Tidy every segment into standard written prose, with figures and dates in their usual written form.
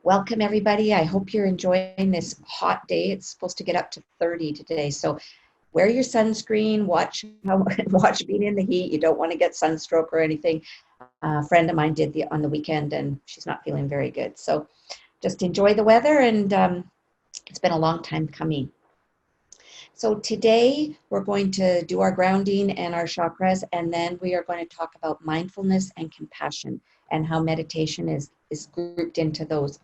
Welcome, everybody. I hope you're enjoying this hot day. It's supposed to get up to 30 today. So wear your sunscreen, watch being in the heat. You don't want to get sunstroke or anything. A friend of mine did on the weekend, and she's not feeling very good. So just enjoy the weather, and it's been a long time coming. So today we're going to do our grounding and our chakras, and then we are going to talk about mindfulness and compassion and how meditation is grouped into those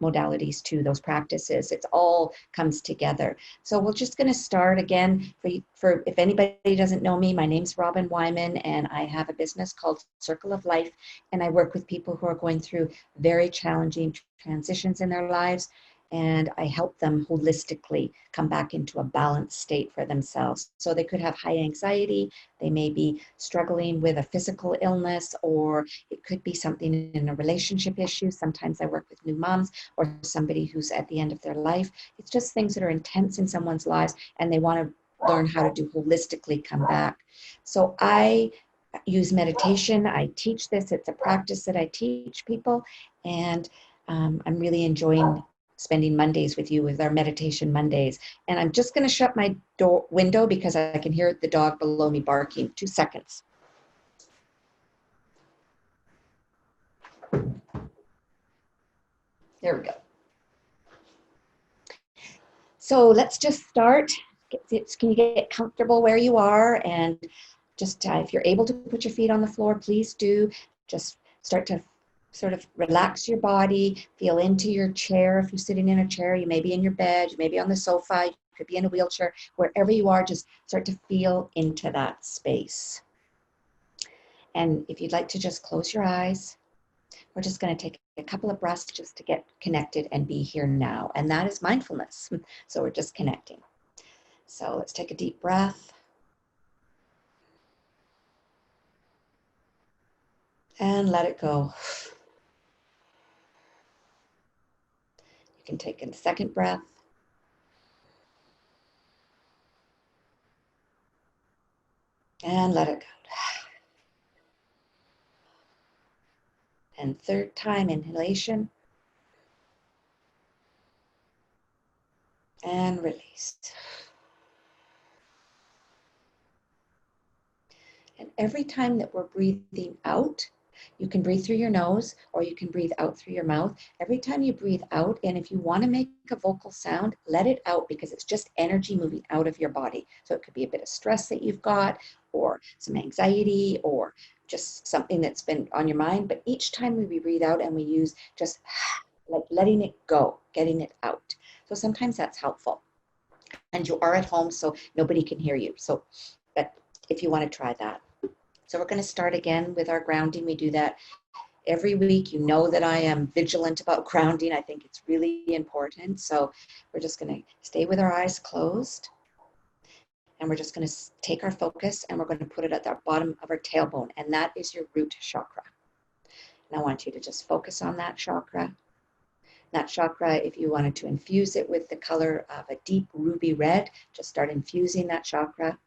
modalities too, those practices. It all comes together. So we're just going to start again. For if anybody doesn't know me, my name's Robyn Wyman, and I have a business called Circle of Life, and I work with people who are going through very challenging transitions in their lives, and I help them holistically come back into a balanced state for themselves. So they could have high anxiety, they may be struggling with a physical illness, or it could be something in a relationship issue. Sometimes I work with new moms or somebody who's at the end of their life. It's just things that are intense in someone's lives, and they want to learn how to do holistically come back. So I use meditation. I teach this. It's a practice that I teach people, and I'm really enjoying spending Mondays with you with our meditation Mondays. And I'm just going to shut my window because I can hear the dog below me barking. 2 seconds. There we go. So let's just start. Can you get comfortable where you are? And just if you're able to put your feet on the floor, please do. Just start to sort of relax your body, feel into your chair. If you're sitting in a chair, you may be in your bed, you may be on the sofa, you could be in a wheelchair. Wherever you are, just start to feel into that space. And if you'd like to just close your eyes, we're just going to take a couple of breaths just to get connected and be here now. And that is mindfulness. So we're just connecting. So let's take a deep breath. And let it go. You can take a second breath. And let it go. And third time, inhalation. And release. And every time that we're breathing out, you can breathe through your nose or you can breathe out through your mouth. Every time you breathe out, and if you want to make a vocal sound, let it out, because it's just energy moving out of your body. So it could be a bit of stress that you've got, or some anxiety, or just something that's been on your mind. But each time we breathe out and we use just like letting it go, getting it out. So sometimes that's helpful. And you are at home, so nobody can hear you. So, but if you want to try that. So we're going to start again with our grounding. We do that every week. You know that I am vigilant about grounding. I think it's really important. So we're just going to stay with our eyes closed. And we're just going to take our focus and we're going to put it at the bottom of our tailbone. And that is your root chakra. And I want you to just focus on that chakra. That chakra, if you wanted to infuse it with the color of a deep ruby red, just start infusing that chakra.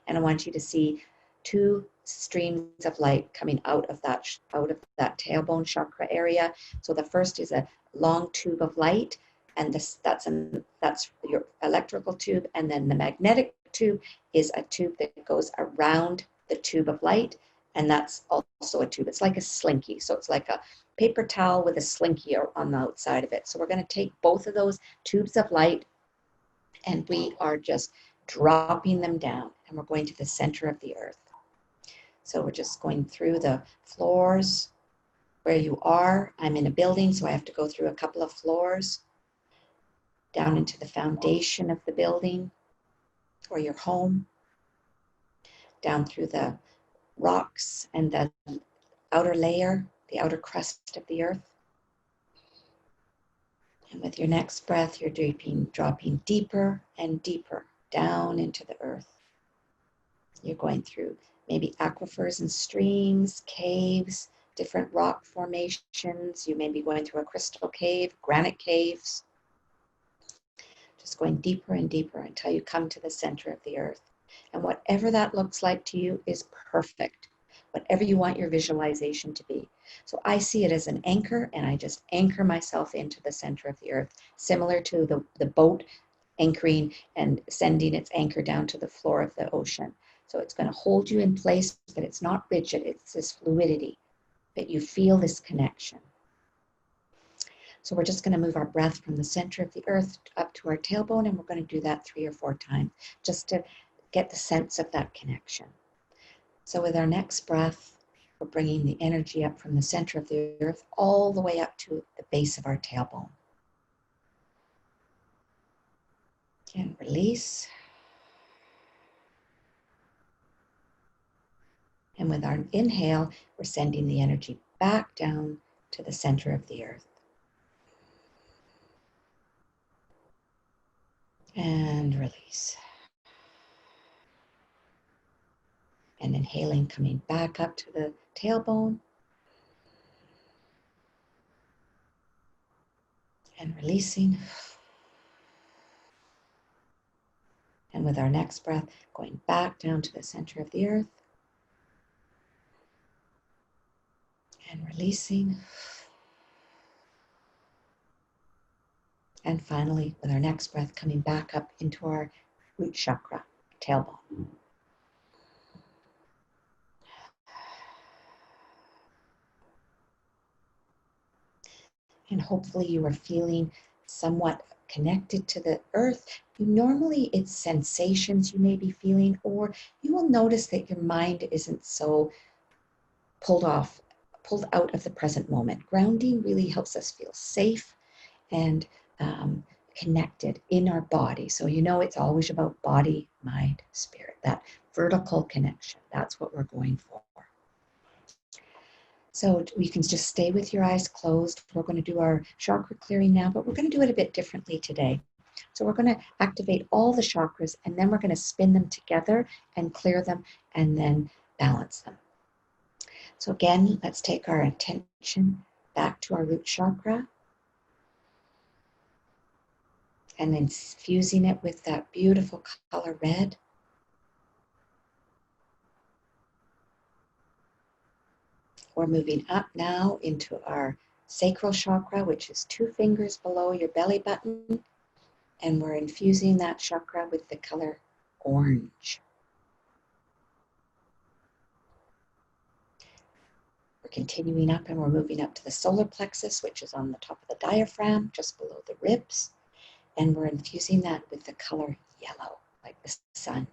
And I want you to see 2 streams of light coming out of that tailbone chakra area. So the first is a long tube of light, and that's your electrical tube, and then the magnetic tube is a tube that goes around the tube of light, and that's also a tube. It's like a slinky, so it's like a paper towel with a slinky on the outside of it. So we're going to take both of those tubes of light, and we are just dropping them down, and we're going to the center of the earth. So we're just going through the floors where you are. I'm in a building, so I have to go through a couple of floors, down into the foundation of the building or your home, down through the rocks and the outer layer, the outer crust of the earth. And with your next breath, you're dropping deeper and deeper down into the earth. You're going through maybe aquifers and streams, caves, different rock formations. You may be going through a crystal cave, granite caves. Just going deeper and deeper until you come to the center of the earth. And whatever that looks like to you is perfect. whatever you want your visualization to be. So I see it as an anchor, and I just anchor myself into the center of the earth, similar to the boat anchoring and sending its anchor down to the floor of the ocean. So it's going to hold you in place, but it's not rigid. It's this fluidity, but you feel this connection. So we're just going to move our breath from the center of the earth up to our tailbone, and we're going to do that 3 or 4 times just to get the sense of that connection. So with our next breath, we're bringing the energy up from the center of the earth all the way up to the base of our tailbone. And release. And with our inhale, we're sending the energy back down to the center of the earth. And release. And inhaling, coming back up to the tailbone. And releasing. And with our next breath, going back down to the center of the earth. And releasing. And finally, with our next breath, coming back up into our root chakra, tailbone. And hopefully you are feeling somewhat connected to the earth. Normally it's sensations you may be feeling, or you will notice that your mind isn't so pulled out of the present moment. Grounding really helps us feel safe and connected in our body. So it's always about body, mind, spirit, that vertical connection. That's what we're going for. So you can just stay with your eyes closed. We're going to do our chakra clearing now, but we're going to do it a bit differently today. So we're going to activate all the chakras, and then we're going to spin them together and clear them and then balance them. So again, let's take our attention back to our root chakra and then infusing it with that beautiful color red. We're moving up now into our sacral chakra, which is 2 fingers below your belly button. And we're infusing that chakra with the color orange. We're continuing up, and we're moving up to the solar plexus, which is on the top of the diaphragm, just below the ribs. And we're infusing that with the color yellow, like the sun.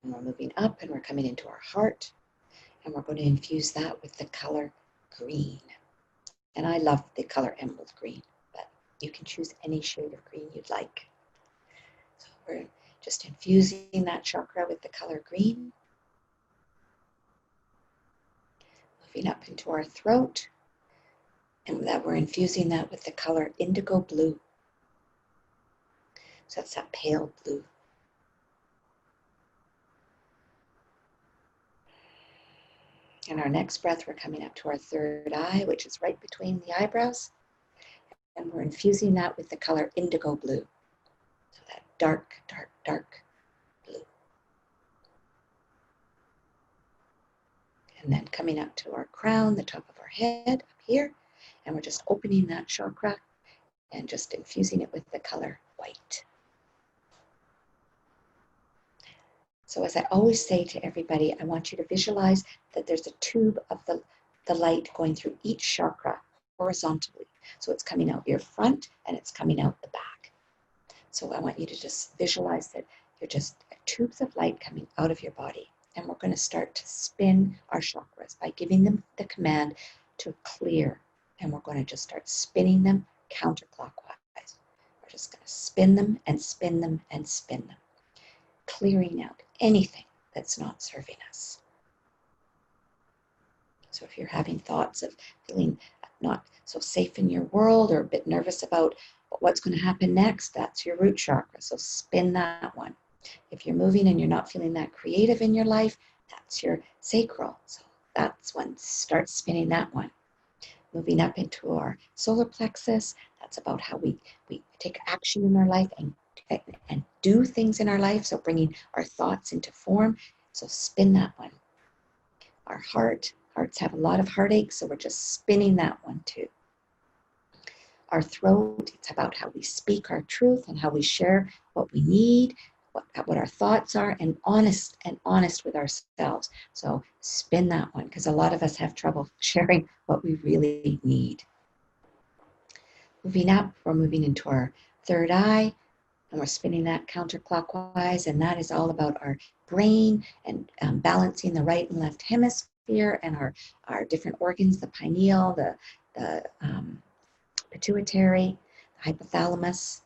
And we're moving up, and we're coming into our heart, and we're going to infuse that with the color green. And I love the color emerald green, but you can choose any shade of green you'd like. So we're just infusing that chakra with the color green. Moving up into our throat, and that we're infusing that with the color indigo blue. So that's that pale blue. And our next breath, we're coming up to our third eye, which is right between the eyebrows. And we're infusing that with the color indigo blue. So that dark, dark, dark blue. And then coming up to our crown, the top of our head, up here. And we're just opening that chakra and just infusing it with the color white. So as I always say to everybody, I want you to visualize that there's a tube of the light going through each chakra horizontally. So it's coming out your front and it's coming out the back. So I want you to just visualize that you're just tubes of light coming out of your body. And we're going to start to spin our chakras by giving them the command to clear. And we're going to just start spinning them counterclockwise. We're just going to spin them and spin them and spin them, clearing out anything that's not serving us. So if you're having thoughts of feeling not so safe in your world or a bit nervous about what's going to happen next, that's your root chakra. So spin that one. If you're moving and you're not feeling that creative in your life, that's your sacral. So that's when start spinning that one. Moving up into our solar plexus, that's about how we take action in our life and and do things in our life. So bringing our thoughts into form. So spin that one. Our hearts have a lot of heartache, so we're just spinning that one too. Our throat, it's about how we speak our truth and how we share what we need, what our thoughts are, and honest with ourselves. So spin that one, because a lot of us have trouble sharing what we really need. Moving up, we're moving into our third eye, and we're spinning that counterclockwise, and that is all about our brain and balancing the right and left hemisphere and our different organs, the pineal, the pituitary, the hypothalamus.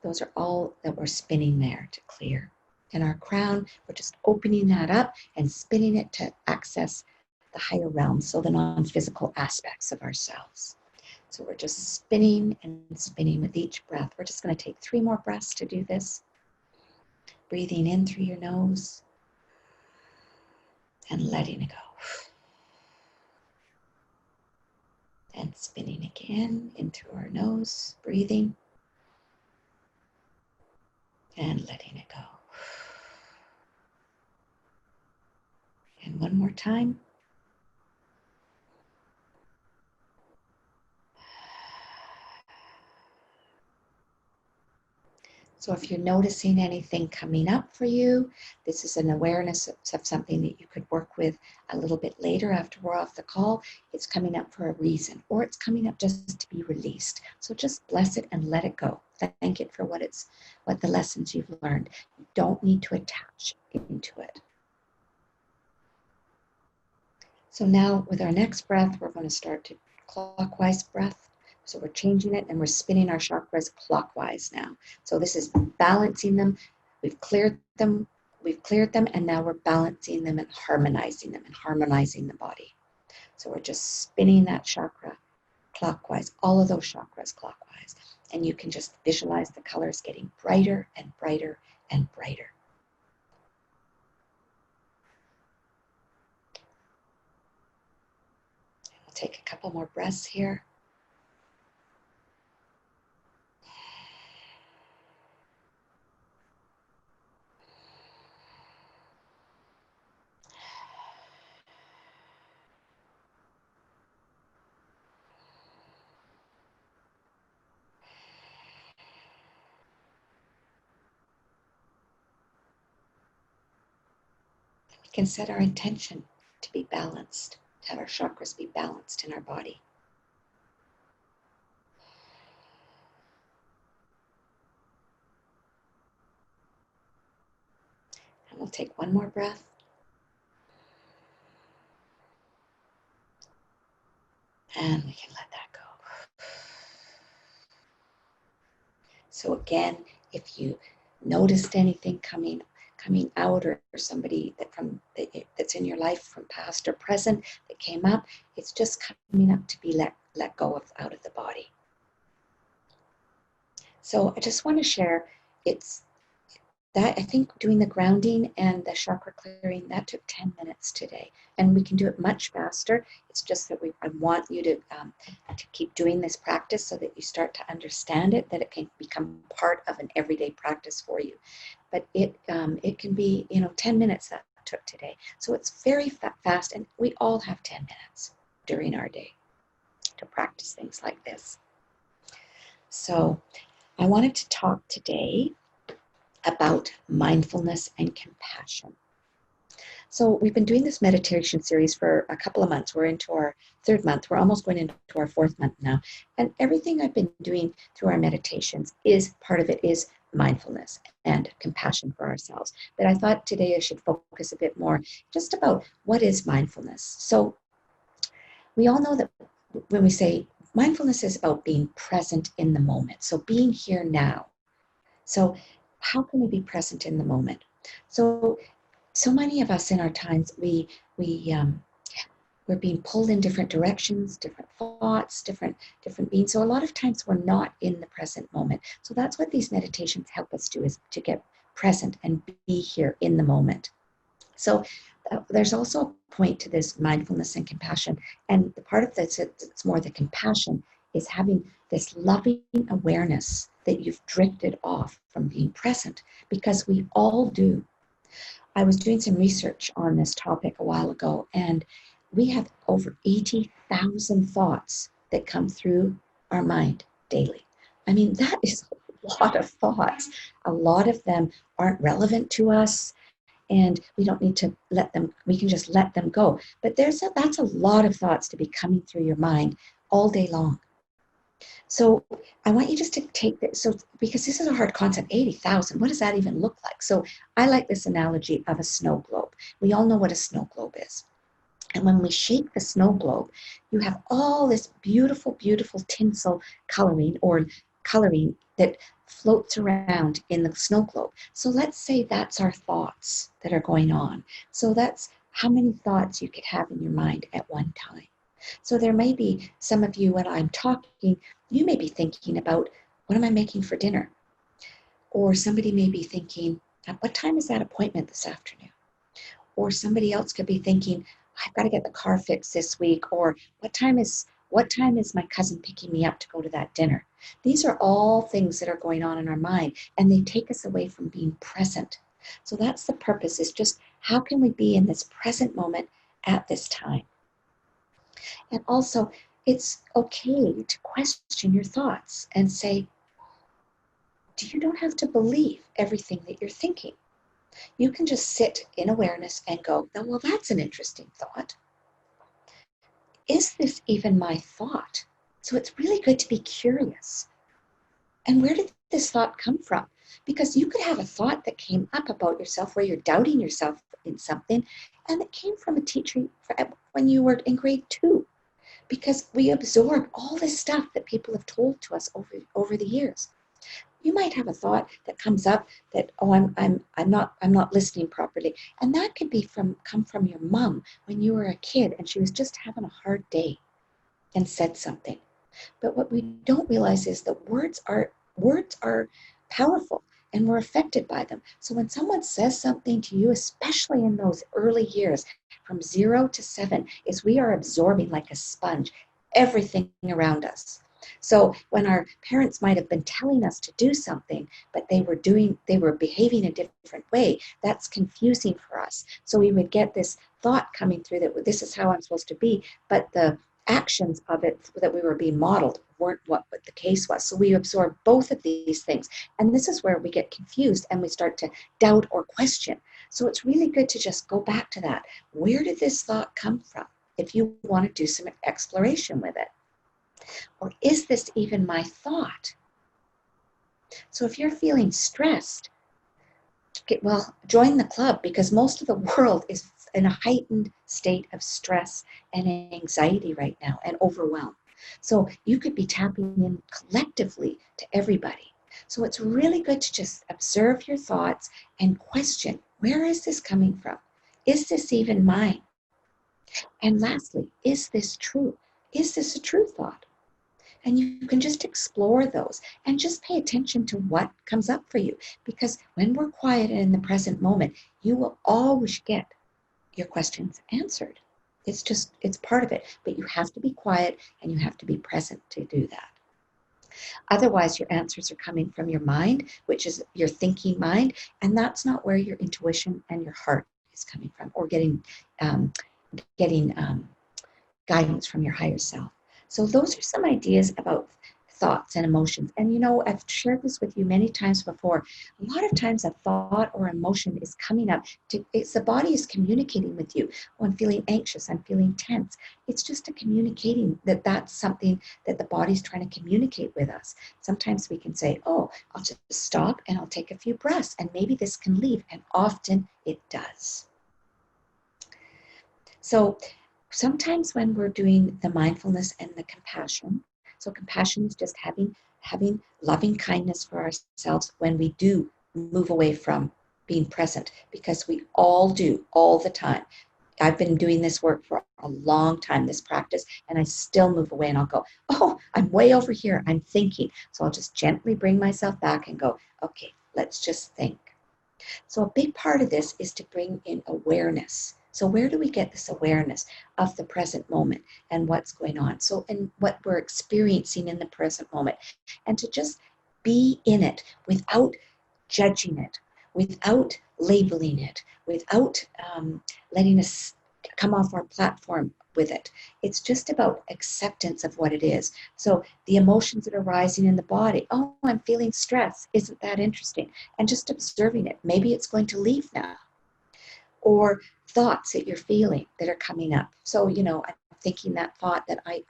Those are all that we're spinning there to clear. And our crown, we're just opening that up and spinning it to access the higher realms, so the non-physical aspects of ourselves. So we're just spinning and spinning with each breath. We're just going to take 3 more breaths to do this. Breathing in through your nose and letting it go. And spinning again into our nose, breathing and letting it go. And one more time. So if you're noticing anything coming up for you, this is an awareness of something that you could work with a little bit later after we're off the call. It's coming up for a reason, or it's coming up just to be released. So just bless it and let it go. Thank it for what the lessons you've learned. You don't need to attach into it. So now with our next breath, we're going to start to clockwise breath. So we're changing it and we're spinning our chakras clockwise now. So this is balancing them. We've cleared them, and now we're balancing them and harmonizing the body. So we're just spinning that chakra clockwise, all of those chakras clockwise. And you can just visualize the colors getting brighter and brighter and brighter. We'll take a couple more breaths here. We can set our intention to be balanced, to have our chakras be balanced in our body. And we'll take one more breath. And we can let that go. So again, if you noticed anything coming out, or somebody that's in your life from past or present that came up, it's just coming up to be let go of out of the body. So I just want to share, it's that I think doing the grounding and the chakra clearing, that took 10 minutes today, and we can do it much faster. It's just that I want you to keep doing this practice so that you start to understand it, that it can become part of an everyday practice for you. But it can be 10 minutes that took today. So it's very fast, and we all have 10 minutes during our day to practice things like this. So I wanted to talk today about mindfulness and compassion. So we've been doing this meditation series for a couple of months. We're into our 3rd month. We're almost going into our 4th month now. And everything I've been doing through our meditations, part of it is mindfulness and compassion for ourselves. But I thought today I should focus a bit more just about what is mindfulness. So we all know that when we say mindfulness is about being present in the moment. So being here now. So how can we be present in the moment? So many of us in our times, we're being pulled in different directions, different thoughts, different beings. So a lot of times we're not in the present moment. So that's what these meditations help us do, is to get present and be here in the moment. So there's also a point to this mindfulness and compassion. And the part of this, it's more the compassion, is having this loving awareness that you've drifted off from being present, because we all do. I was doing some research on this topic a while ago, and we have over 80,000 thoughts that come through our mind daily. I mean, that is a lot of thoughts. A lot of them aren't relevant to us, and we don't need to let them, we can just let them go. But that's a lot of thoughts to be coming through your mind all day long. So I want you just to take this, so because this is a hard concept, 80,000, what does that even look like? So I like this analogy of a snow globe. We all know what a snow globe is. And when we shake the snow globe, you have all this beautiful, beautiful tinsel coloring or coloring that floats around in the snow globe. So let's say that's our thoughts that are going on. So that's how many thoughts you could have in your mind at one time. So there may be some of you, when I'm talking, you may be thinking about, what am I making for dinner? Or somebody may be thinking, what time is that appointment this afternoon? Or somebody else could be thinking, I've got to get the car fixed this week. Or what time is my cousin picking me up to go to that dinner? These are all things that are going on in our mind, and they take us away from being present. So that's the purpose, is just how can we be in this present moment at this time? And also, it's okay to question your thoughts and say, you don't have to believe everything that you're thinking. You can just sit in awareness and go, well, that's an interesting thought. Is this even my thought? So it's really good to be curious. And where did this thought come from? Because you could have a thought that came up about yourself where you're doubting yourself in something, and it came from a teacher when you were in grade 2. Because we absorb all this stuff that people have told to us over the years. You might have a thought that comes up that, I'm not listening properly, and that could come from your mom when you were a kid and she was just having a hard day and said something. But what we don't realize is that words are powerful, and we're affected by them. So when someone says something to you, especially in those early years, from 0 to 7, is we are absorbing like a sponge everything around us. So when our parents might have been telling us to do something, but they were behaving a different way, that's confusing for us. So we would get this thought coming through that this is how I'm supposed to be, but the actions of it that we were being modeled weren't what the case was. So we absorb both of these things. And this is where we get confused and we start to doubt or question. So it's really good to just go back to that. Where did this thought come from? If you want to do some exploration with it. Or is this even my thought? So if you're feeling stressed, join the club, because most of the world is in a heightened state of stress and anxiety right now, and overwhelm. So you could be tapping in collectively to everybody. So it's really good to just observe your thoughts and question, where is this coming from? Is this even mine? And lastly, is this true? Is this a true thought? And you can just explore those and just pay attention to what comes up for you. Because when we're quiet and in the present moment, you will always get your questions answered. It's part of it. But you have to be quiet and you have to be present to do that. Otherwise, your answers are coming from your mind, which is your thinking mind. And that's not where your intuition and your heart is coming from, or getting guidance from your higher self. So those are some ideas about thoughts and emotions. And I've shared this with you many times before. A lot of times a thought or emotion is coming up. It's the body is communicating with you. Oh, I'm feeling anxious. I'm feeling tense. It's just a communicating that's something that the body's trying to communicate with us. Sometimes we can say, oh, I'll just stop and I'll take a few breaths and maybe this can leave. And often it does. So sometimes when we're doing the mindfulness and the compassion, so compassion is just having loving kindness for ourselves when we do move away from being present, because we all do all the time. I've been doing this work for a long time, this practice, and I still move away and I'll go, oh, I'm way over here, I'm thinking. So I'll just gently bring myself back and go, okay, let's just think. So a big part of this is to bring in awareness. So where do we get this awareness of the present moment and what's going on? So, and what we're experiencing in the present moment. And to just be in it without judging it, without labeling it, without letting us come off our platform with it. It's just about acceptance of what it is. So the emotions that are rising in the body, oh, I'm feeling stress. Isn't that interesting? And just observing it. Maybe it's going to leave now. Or thoughts that you're feeling that are coming up. So, I'm thinking that thought that I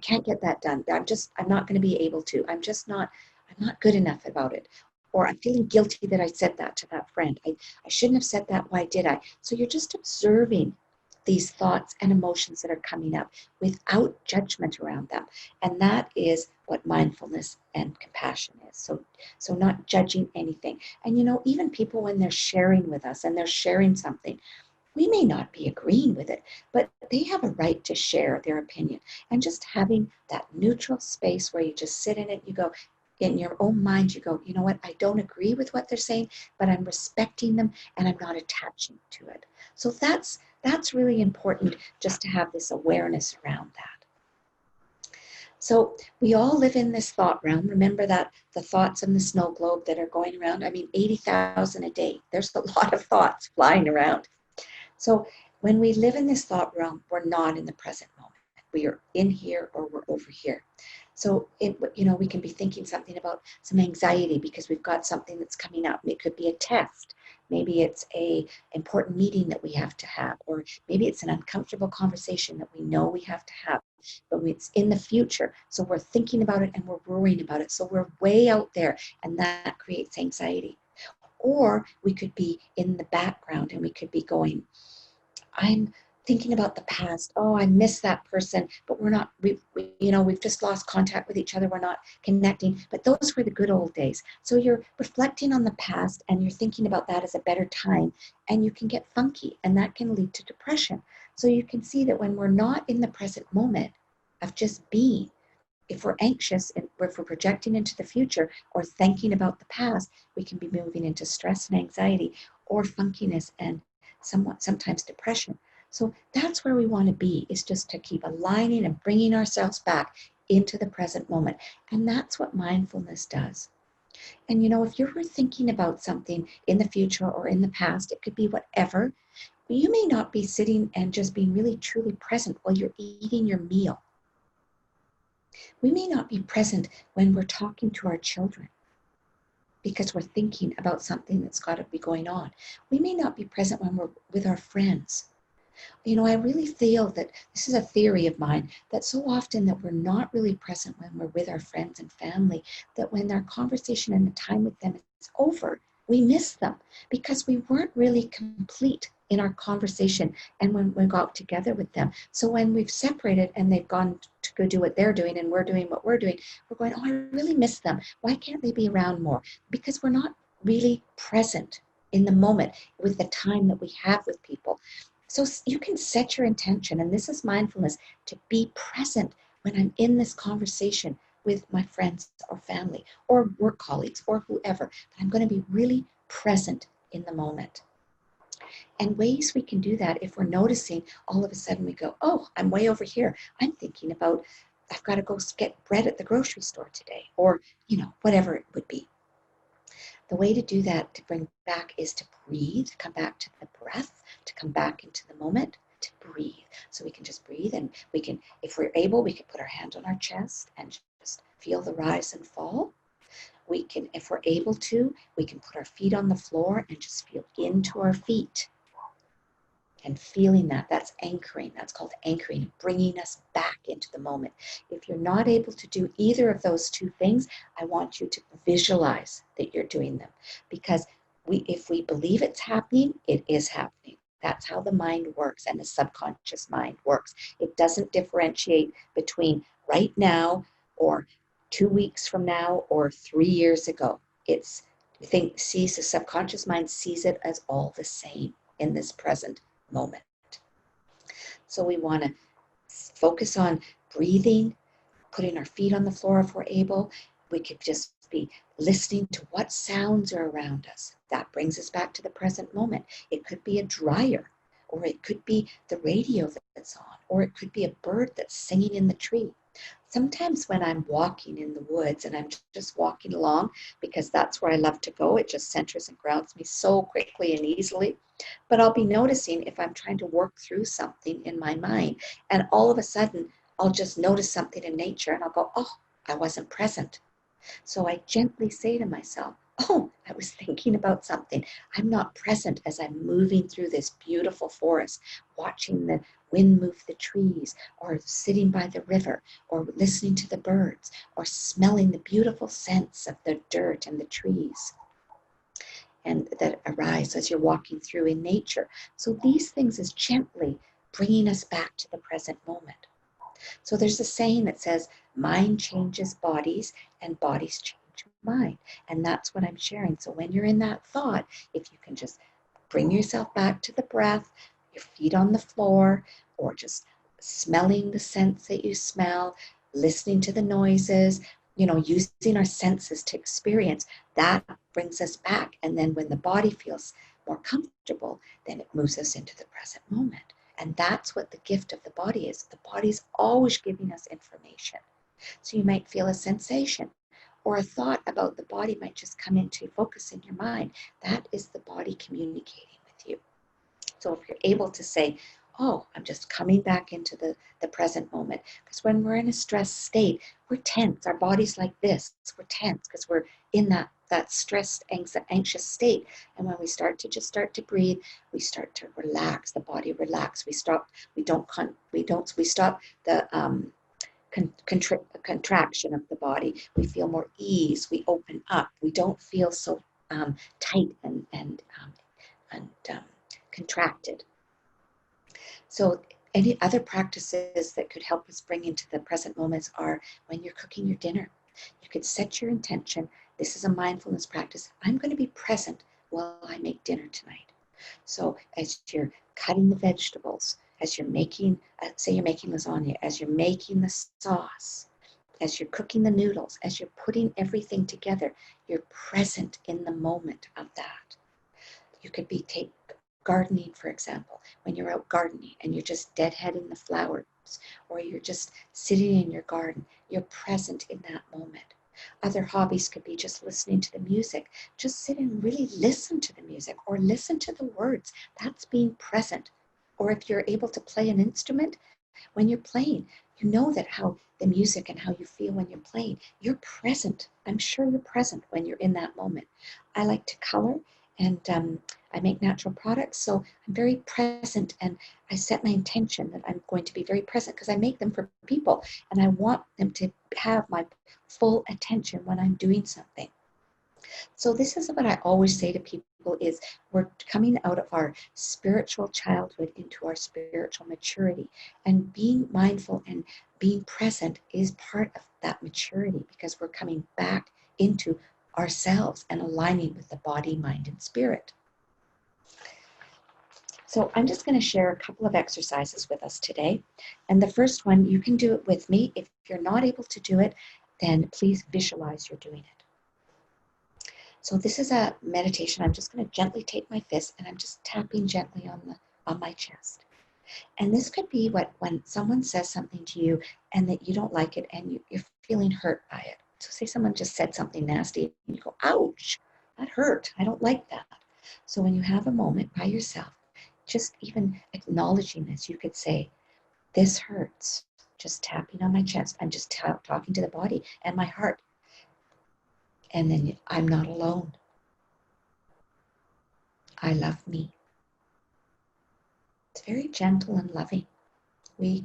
can't get that done. I'm not going to be able to. I'm not good enough about it. Or I'm feeling guilty that I said that to that friend. I shouldn't have said that. Why did I? So you're just observing these thoughts and emotions that are coming up without judgment around them. And that is what mindfulness and compassion is. So not judging anything. And even people when they're sharing with us and they're sharing something, we may not be agreeing with it, but they have a right to share their opinion. And just having that neutral space where you just sit in it, you go, in your own mind, you go, you know what, I don't agree with what they're saying, but I'm respecting them and I'm not attaching to it. So that's really important, just to have this awareness around that. So we all live in this thought realm. Remember that the thoughts in the snow globe that are going around, 80,000 a day. There's a lot of thoughts flying around. So when we live in this thought realm, we're not in the present moment. We are in here or we're over here. So we can be thinking something about some anxiety because we've got something that's coming up. It could be a test. Maybe it's a important meeting that we have to have, or maybe it's an uncomfortable conversation that we know we have to have, but it's in the future. So we're thinking about it and we're worrying about it. So we're way out there, and that creates anxiety. Or we could be in the background and we could be going, I'm thinking about the past. Oh, I miss that person, but we've just lost contact with each other. We're not connecting, but those were the good old days. So you're reflecting on the past and you're thinking about that as a better time, and you can get funky, and that can lead to depression. So you can see that when we're not in the present moment of just being, if we're anxious and if we're projecting into the future or thinking about the past, we can be moving into stress and anxiety or funkiness and sometimes depression. So that's where we want to be, is just to keep aligning and bringing ourselves back into the present moment. And that's what mindfulness does. And if you were thinking about something in the future or in the past, it could be whatever, you may not be sitting and just being really truly present while you're eating your meal. We may not be present when we're talking to our children because we're thinking about something that's got to be going on. We may not be present when we're with our friends. I really feel that this is a theory of mine, that so often that we're not really present when we're with our friends and family, that when our conversation and the time with them is over, we miss them because we weren't really complete in our conversation and when we got together with them. So when we've separated and they've gone to go do what they're doing and we're doing what we're doing, we're going, oh, I really miss them. Why can't they be around more? Because we're not really present in the moment with the time that we have with people. So you can set your intention, and this is mindfulness, to be present when I'm in this conversation with my friends or family or work colleagues or whoever. But I'm going to be really present in the moment. And ways we can do that, if we're noticing all of a sudden we go, oh, I'm way over here. I'm thinking about, I've got to go get bread at the grocery store today, or, whatever it would be. The way to do that, to bring back, is to breathe, come back to the breath, to come back into the moment, to breathe. So we can just breathe, and we can, if we're able, we can put our hand on our chest and just feel the rise and fall. We can, if we're able to, we can put our feet on the floor and just feel into our feet. And feeling that's anchoring. That's called anchoring, bringing us back into the moment. If you're not able to do either of those two things, I want you to visualize that you're doing them. Because if we believe it's happening, it is happening. That's how the mind works, and the subconscious mind works. It doesn't differentiate between right now or 2 weeks from now or 3 years ago. The subconscious mind sees it as all the same in this present moment. So we want to focus on breathing, putting our feet on the floor if we're able. We could just be listening to what sounds are around us. That brings us back to the present moment. It could be a dryer, or it could be the radio that's on, or it could be a bird that's singing in the tree. sometimes when I'm walking in the woods and I'm just walking along, because that's where I love to go, it just centers and grounds me so quickly and easily. But I'll be noticing if I'm trying to work through something in my mind, and all of a sudden I'll just notice something in nature and I'll go, oh, I wasn't present. So I gently say to myself, oh, I was thinking about something. I'm not present as I'm moving through this beautiful forest, watching the wind move the trees, or sitting by the river, or listening to the birds, or smelling the beautiful scents of the dirt and the trees and that arise as you're walking through in nature. So these things is gently bringing us back to the present moment. So there's a saying that says, mind changes bodies and bodies change mind. And that's what I'm sharing. So when you're in that thought, if you can just bring yourself back to the breath, your feet on the floor, or just smelling the scents that you smell, listening to the noises, using our senses to experience, that brings us back. And then when the body feels more comfortable, then it moves us into the present moment. And that's what the gift of the body is. The body's always giving us information. So you might feel a sensation or a thought about the body might just come into focus in your mind. That is the body communicating with you. So if you're able to say, oh, I'm just coming back into the present moment. Because when we're in a stressed state, we're tense. Our body's like this. We're tense because we're in that stressed, anxious state. And when we start to breathe, we start to relax. The body relax. We stop the contraction of the body. We feel more ease. We open up. We don't feel so tight and contracted. So any other practices that could help us bring into the present moments are when you're cooking your dinner. You could set your intention. This is a mindfulness practice. I'm going to be present while I make dinner tonight. So as you're cutting the vegetables, as you're making, say you're making lasagna, as you're making the sauce, as you're cooking the noodles, as you're putting everything together, you're present in the moment of that. You could take gardening, for example, when you're out gardening and you're just deadheading the flowers, or you're just sitting in your garden, you're present in that moment. Other hobbies could be just listening to the music. Just sit and really listen to the music or listen to the words. That's being present. Or if you're able to play an instrument, when you're playing, you know that how the music and how you feel when you're playing, you're present. I'm sure you're present when you're in that moment. I like to color, and I make natural products, so I'm very present, and I set my intention that I'm going to be very present because I make them for people, and I want them to have my full attention when I'm doing something. So this is what I always say to people is we're coming out of our spiritual childhood into our spiritual maturity, and being mindful and being present is part of that maturity because we're coming back into ourselves and aligning with the body, mind, and spirit. So I'm just going to share a couple of exercises with us today. And the first one, you can do it with me. If you're not able to do it, then please visualize you're doing it. So this is a meditation. I'm just going to gently take my fist and I'm just tapping gently on my chest. And this could be when someone says something to you and that you don't like it and you're feeling hurt by it. So say someone just said something nasty and you go, ouch, that hurt. I don't like that. So when you have a moment by yourself, just even acknowledging this, you could say, this hurts. Just tapping on my chest. I'm just talking to the body and my heart. And then I'm not alone. I love me. It's very gentle and loving. We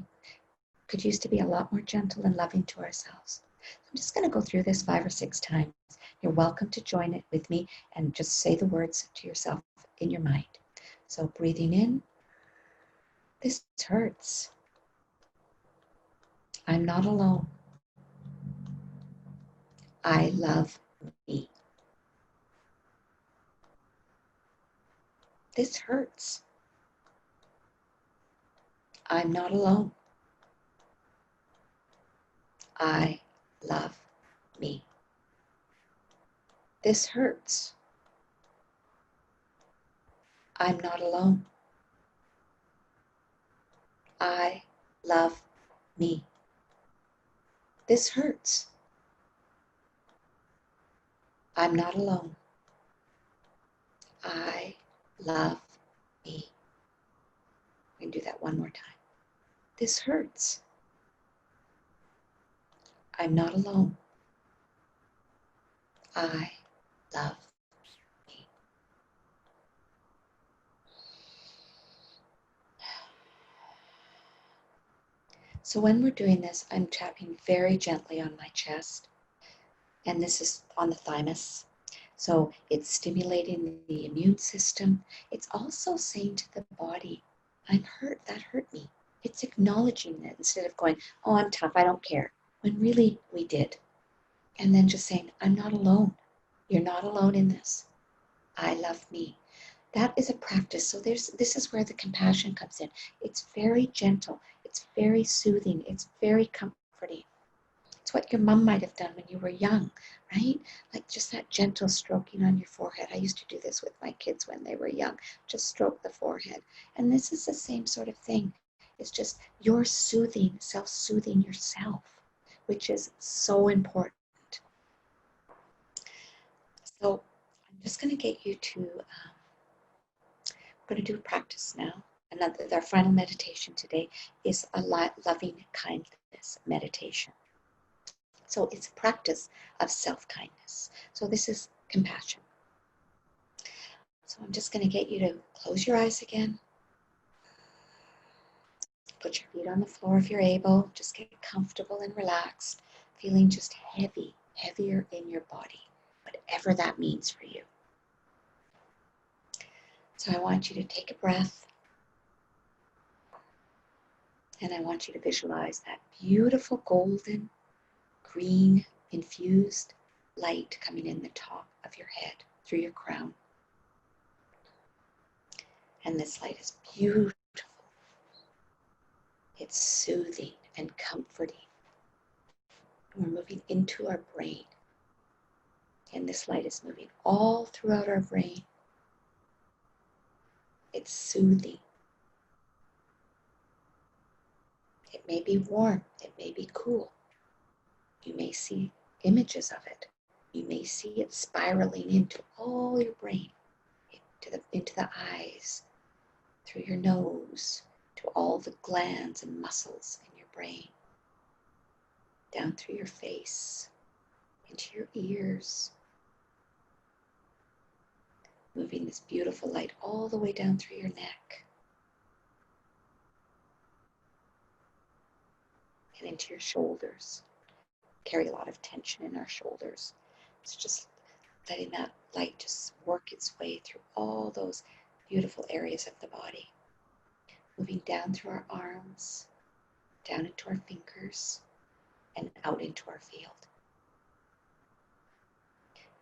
could use to be a lot more gentle and loving to ourselves. I'm just going to go through this 5 or 6 times. You're welcome to join it with me and just say the words to yourself in your mind. So breathing in, this hurts. I'm not alone. I love me. This hurts. I'm not alone. I love me. This hurts. I'm not alone. I love me. This hurts. I'm not alone. I love me. We can do that one more time. This hurts. I'm not alone. I love me. So when we're doing this, I'm tapping very gently on my chest, and this is on the thymus. So it's stimulating the immune system. It's also saying to the body, I'm hurt, that hurt me. It's acknowledging it instead of going, oh, I'm tough, I don't care, when really we did. And then just saying, I'm not alone. You're not alone in this. I love me. That is a practice. So this is where the compassion comes in. It's very gentle. It's very soothing. It's very comforting. It's what your mom might have done when you were young, right? Like just that gentle stroking on your forehead. I used to do this with my kids when they were young. Just stroke the forehead. And this is the same sort of thing. It's just you're soothing, self-soothing yourself, which is so important. So I'm just going to get you to, we're going to do a practice now. And our final meditation today is a loving kindness meditation. So it's a practice of self-kindness. So this is compassion. So I'm just going to get you to close your eyes again. Put your feet on the floor if you're able. Just get comfortable and relaxed, feeling just heavier in your body, whatever that means for you. So I want you to take a breath. And I want you to visualize that beautiful golden, green, infused light coming in the top of your head through your crown. And this light is beautiful. It's soothing and comforting. We're moving into our brain. And this light is moving all throughout our brain. It's soothing. It may be warm. It may be cool. You may see images of it. You may see it spiraling into all your brain, into the eyes, through your nose, to all the glands and muscles in your brain, down through your face, into your ears, moving this beautiful light all the way down through your neck and into your shoulders. Carry a lot of tension in our shoulders. It's just letting that light just work its way through all those beautiful areas of the body. Moving down through our arms, down into our fingers, and out into our field.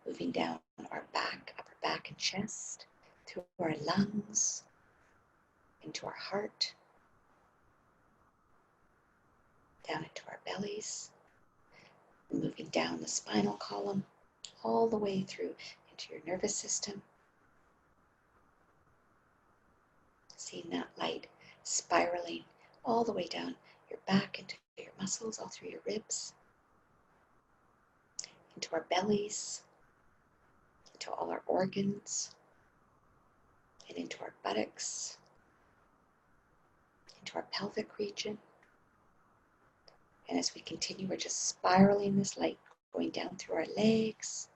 Moving down our back, upper back and chest, through our lungs, into our heart, down into our bellies, and moving down the spinal column, all the way through into your nervous system. Seeing that light spiraling all the way down your back into your muscles, all through your ribs, into our bellies, into all our organs, and into our buttocks, into our pelvic region. And as we continue, we're just spiraling this light, going down through our legs,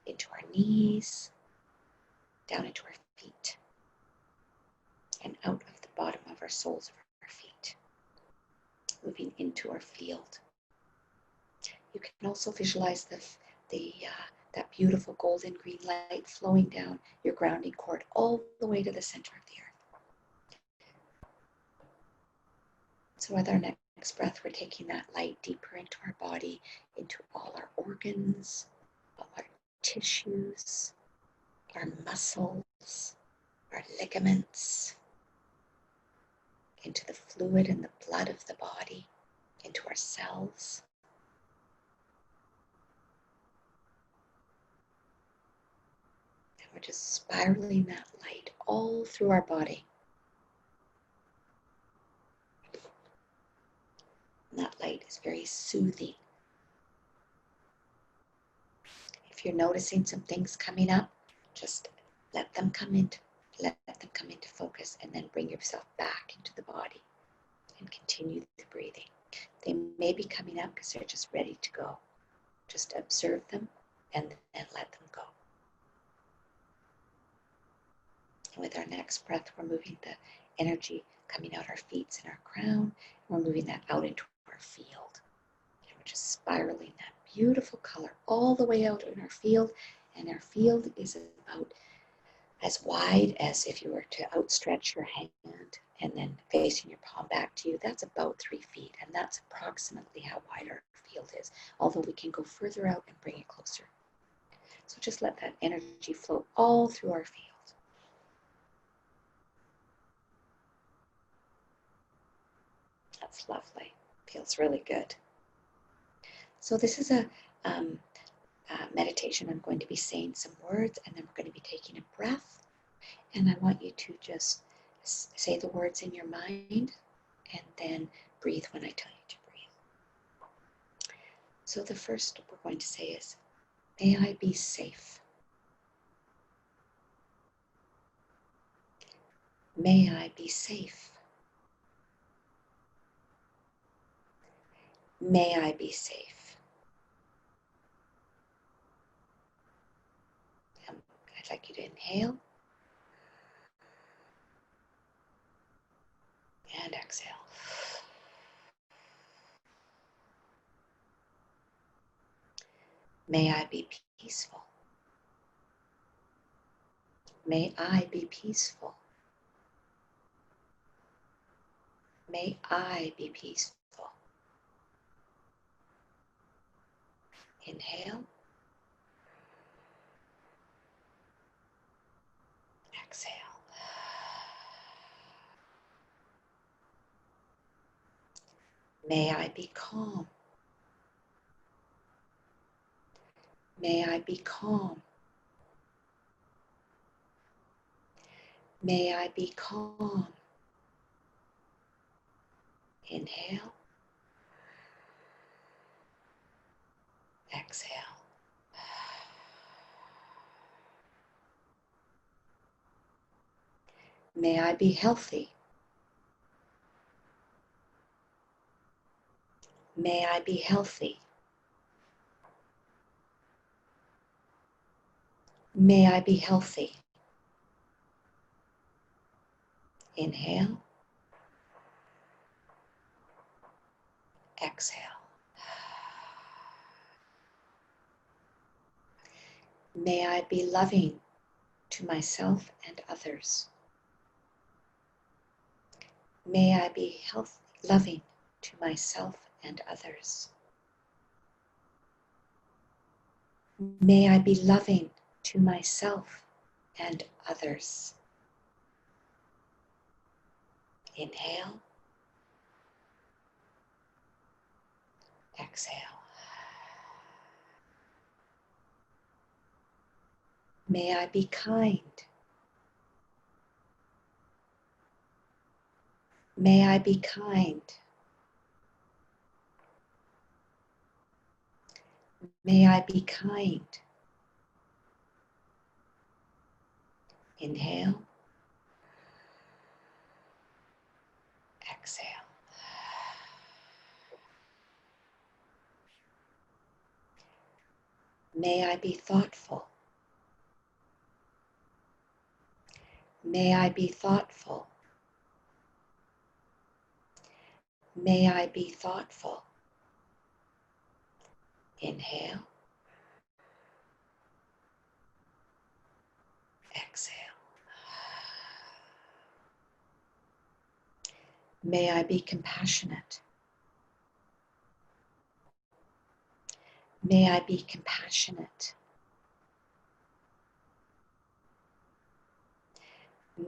into our knees, down into our feet, and out of the bottom of our soles of our feet, moving into our field. You can also visualize that beautiful golden green light flowing down your grounding cord all the way to the center of the earth. So with our next breath, we're taking that light deeper into our body, into all our organs, all our tissues, our muscles, our ligaments, into the fluid and the blood of the body, into our cells. And we're just spiraling that light all through our body. And that light is very soothing, If you're noticing some things coming up, just let them come into focus, and then bring yourself back into the body and continue the breathing. They may be coming up because they're just ready to go. Just observe them and then let them go. And with our next breath, we're moving the energy coming out our feet and our crown. We're moving that out into our field. And we're just spiraling that beautiful color all the way out in our field. And our field is about as wide as if you were to outstretch your hand and then facing your palm back to you. That's about 3 feet. And that's approximately how wide our field is. Although we can go further out and bring it closer. So just let that energy flow all through our field. That's lovely. Feels really good. So this is a meditation. I'm going to be saying some words, and then we're going to be taking a breath. And I want you to just say the words in your mind, and then breathe when I tell you to breathe. So the first we're going to say is, may I be safe. May I be safe. May I be safe. I'd like you to inhale and exhale. May I be peaceful. May I be peaceful. May I be peaceful. Inhale. Exhale. May I be calm. May I be calm. May I be calm. Inhale. Exhale. May I be healthy. May I be healthy. May I be healthy. Inhale. Exhale. May I be loving to myself and others. May I be loving to myself and others. May I be loving to myself and others. Inhale. Exhale. May I be kind. May I be kind. May I be kind. Inhale. Exhale. May I be thoughtful. May I be thoughtful. May I be thoughtful. Inhale. Exhale. May I be compassionate. May I be compassionate.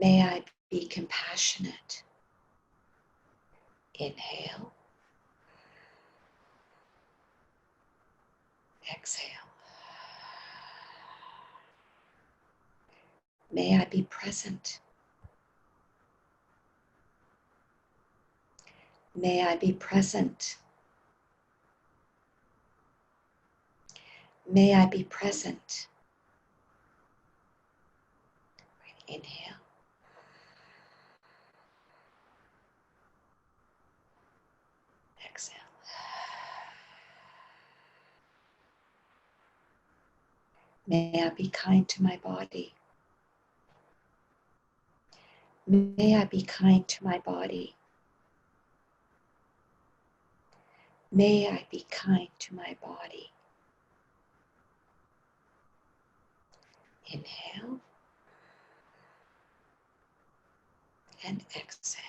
May I be compassionate. Inhale. Exhale. May I be present. May I be present. May I be present. Inhale. Exhale. May I be kind to my body. May I be kind to my body. May I be kind to my body. Inhale and exhale.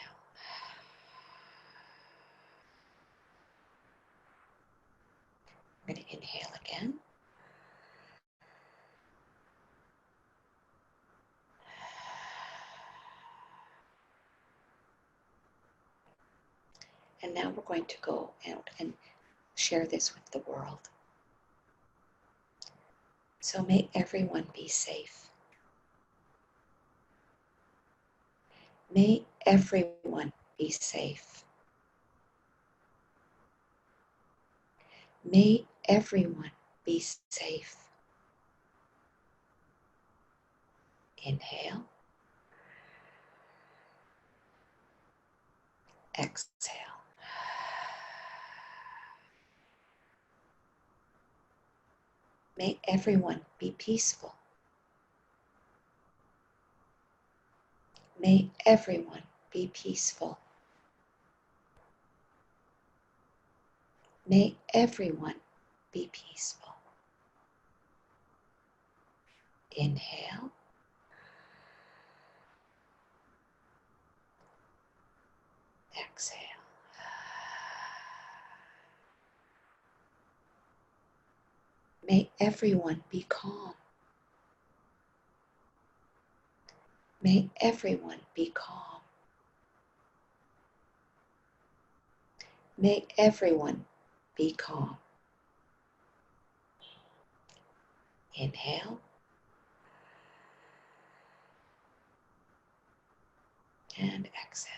I'm going to inhale again. And now we're going to go out and share this with the world. So may everyone be safe. May everyone be safe. May everyone be safe. Inhale. Exhale. May everyone be peaceful. May everyone be peaceful. May everyone be peaceful. Inhale. Exhale. May everyone be calm. May everyone be calm. May everyone be calm. Inhale. And exhale.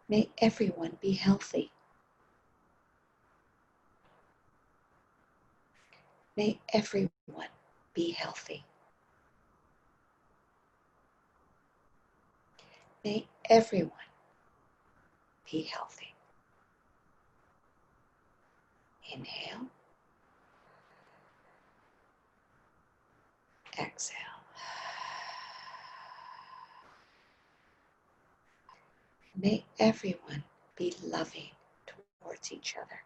May everyone be healthy. May everyone be healthy. May everyone be healthy. Inhale. Exhale. May everyone be loving towards each other.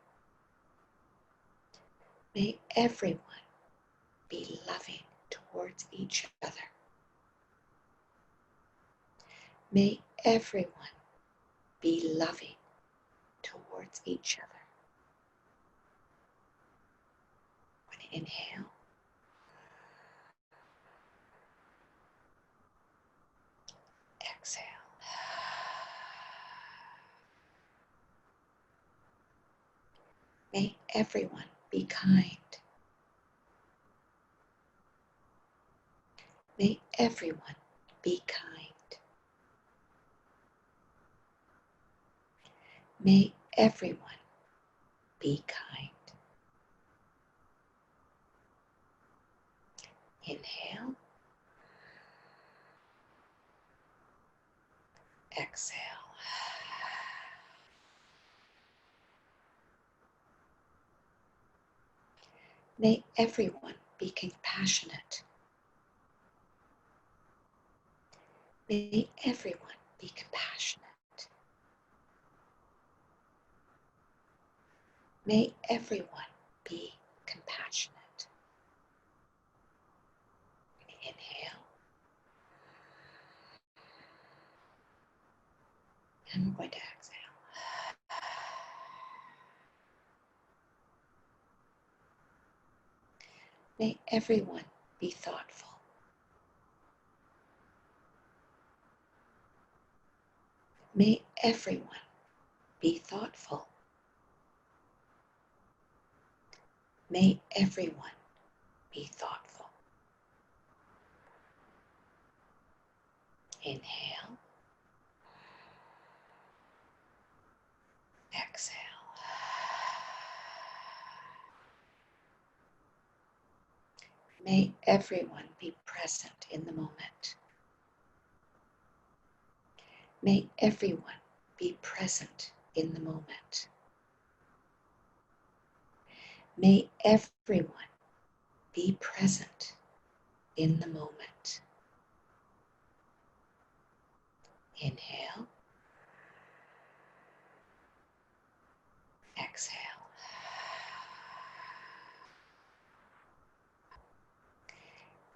May everyone be loving towards each other. May everyone be loving towards each other. I'm going to inhale. Exhale. May everyone be kind. May everyone be kind. May everyone be kind. Inhale. Exhale. May everyone be compassionate. May everyone be compassionate. May everyone be compassionate. Inhale. And we're going to exhale. May everyone be thoughtful. May everyone be thoughtful. May everyone be thoughtful. Inhale. Exhale. May everyone be present in the moment. May everyone be present in the moment. May everyone be present in the moment. Inhale. Exhale.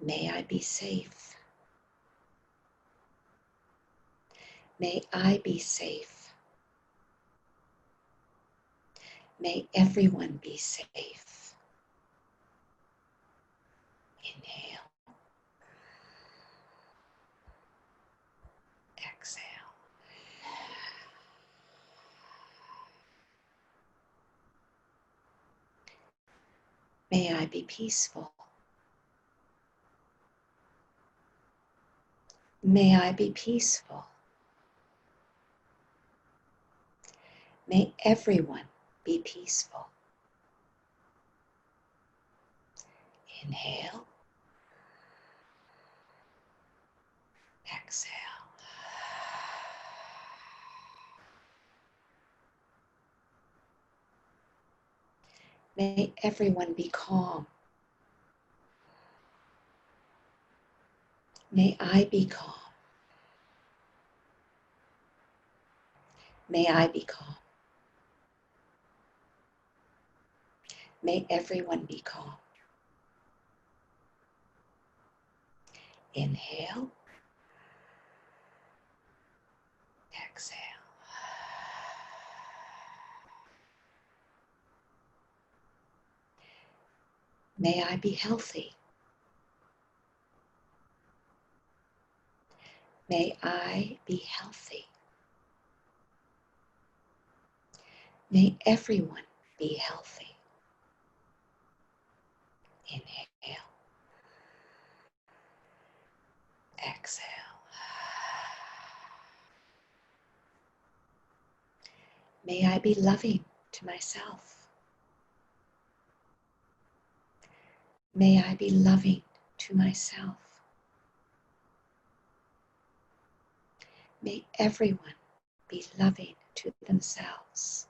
May I be safe. May I be safe. May everyone be safe. Inhale. Exhale. May I be peaceful. May I be peaceful. May everyone be peaceful. Inhale. Exhale. May everyone be calm. May I be calm. May I be calm. May everyone be calm. Inhale. Exhale. May I be healthy. May I be healthy. May everyone be healthy. Inhale. Exhale. May I be loving to myself. May I be loving to myself. May everyone be loving to themselves.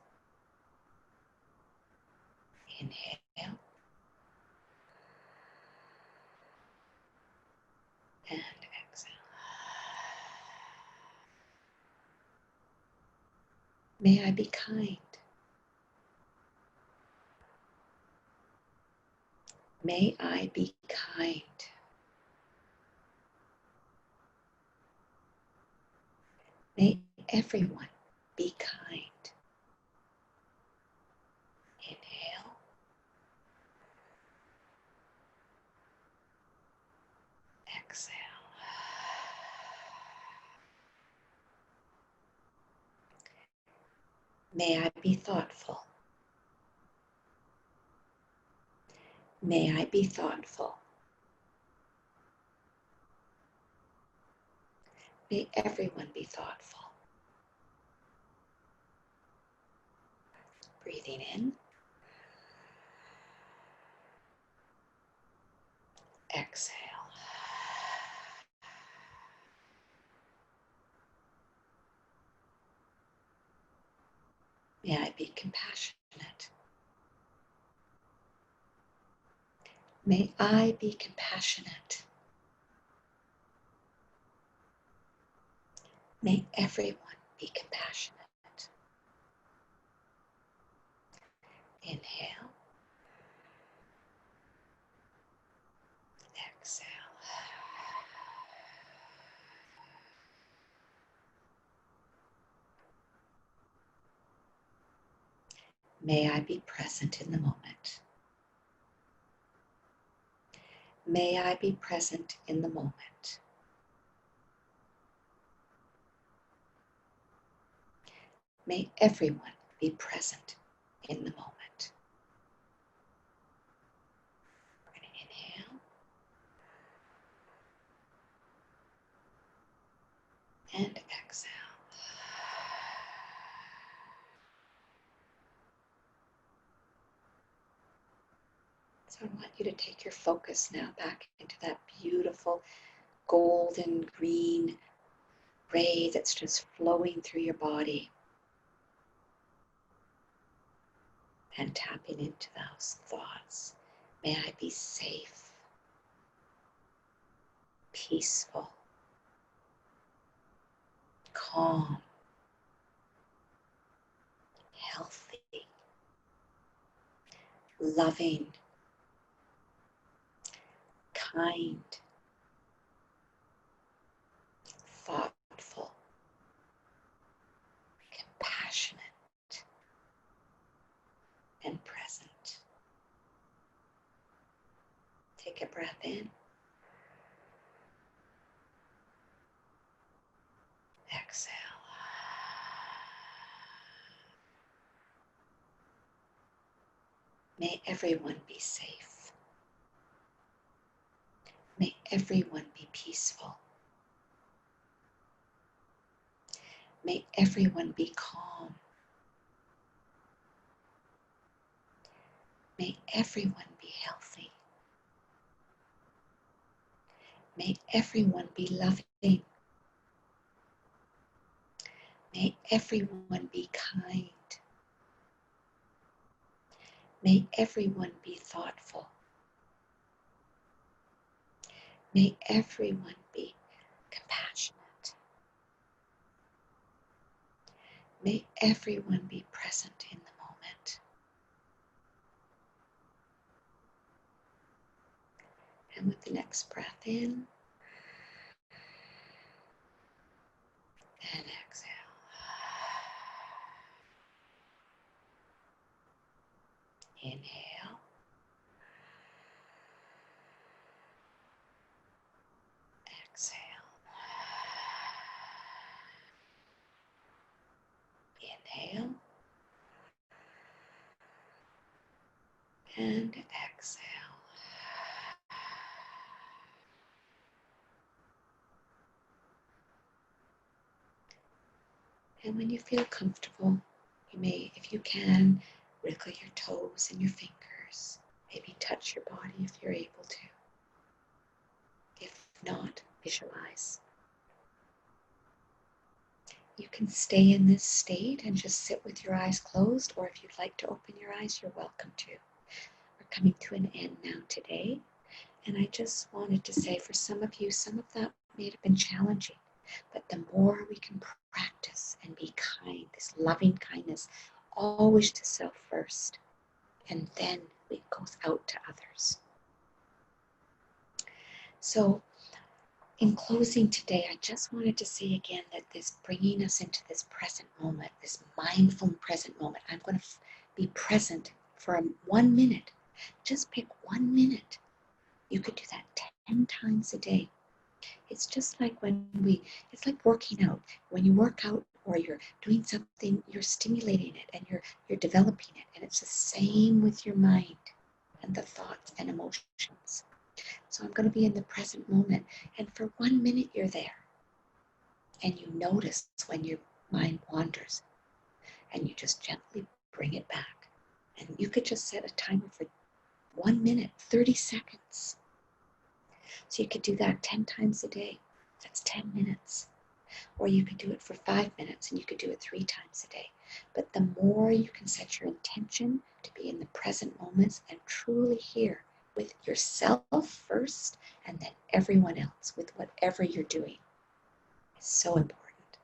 Inhale. And exhale. May I be kind. May I be kind. May everyone be kind. Inhale. Exhale. May I be thoughtful. May I be thoughtful. May everyone be thoughtful. Breathing in. Exhale. May I be compassionate. May I be compassionate. May everyone be compassionate. Inhale. Exhale. May I be present in the moment. May I be present in the moment. May everyone be present in the moment. We're going to inhale and exhale. So I want you to take your focus now back into that beautiful golden green ray that's just flowing through your body and tapping into those thoughts. May I be safe, peaceful, calm, healthy, loving, kind, thoughtful, compassionate, and present. Take a breath in. Exhale. May everyone be safe. May everyone be peaceful. May everyone be calm. May everyone be healthy. May everyone be loving. May everyone be kind. May everyone be thoughtful. May everyone be compassionate. May everyone be present in the moment. And with the next breath in and exhale. Inhale. Exhale. Inhale. And exhale. And when you feel comfortable, you may, if you can, wriggle your toes and your fingers. Maybe touch your body if you're able to. If not, visualize. You can stay in this state and just sit with your eyes closed, or if you'd like to open your eyes, you're welcome to. We're coming to an end now today. And I just wanted to say, for some of you, some of that may have been challenging, but the more we can practice and be kind, this loving kindness, always to self first, and then it goes out to others. So in closing today, I just wanted to say again that this bringing us into this present moment, this mindful present moment, I'm going to be present for 1 minute. Just pick 1 minute. You could do that 10 times a day. It's just like it's like working out. When you work out or you're doing something, you're stimulating it and you're developing it. And it's the same with your mind and the thoughts and emotions. So I'm going to be in the present moment. And for 1 minute, you're there. And you notice when your mind wanders. And you just gently bring it back. And you could just set a timer for 1 minute, 30 seconds. So you could do that 10 times a day. That's 10 minutes. Or you could do it for 5 minutes and you could do it 3 times a day. But the more you can set your intention to be in the present moments and truly here with yourself first and then everyone else with whatever you're doing is so important.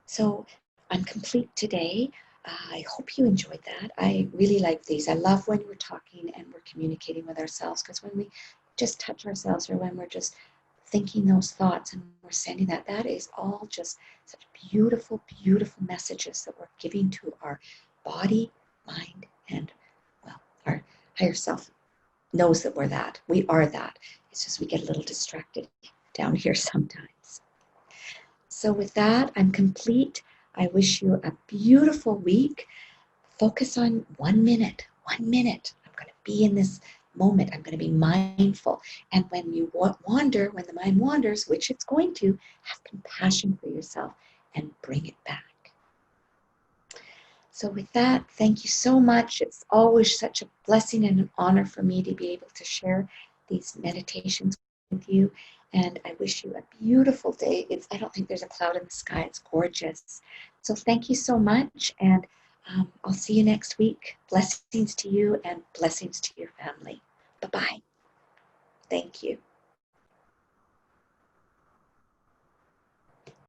So I'm complete today. I hope you enjoyed that. I really like these. I love when we're talking and we're communicating with ourselves, because when we just touch ourselves or when we're just thinking those thoughts and we're sending that is all just such beautiful, beautiful messages that we're giving to our body, mind, and, well, our higher self knows that we're that. We are that. It's just we get a little distracted down here sometimes. So with that, I'm complete. I wish you a beautiful week. Focus on 1 minute. 1 minute. I'm going to be in this moment. I'm going to be mindful. And when you wander, when the mind wanders, which it's going to, have compassion for yourself and bring it back. So with that, thank you so much. It's always such a blessing and an honor for me to be able to share these meditations with you. And I wish you a beautiful day. I don't think there's a cloud in the sky. It's gorgeous. So thank you so much. And I'll see you next week. Blessings to you and blessings to your family. Bye-bye. Thank you.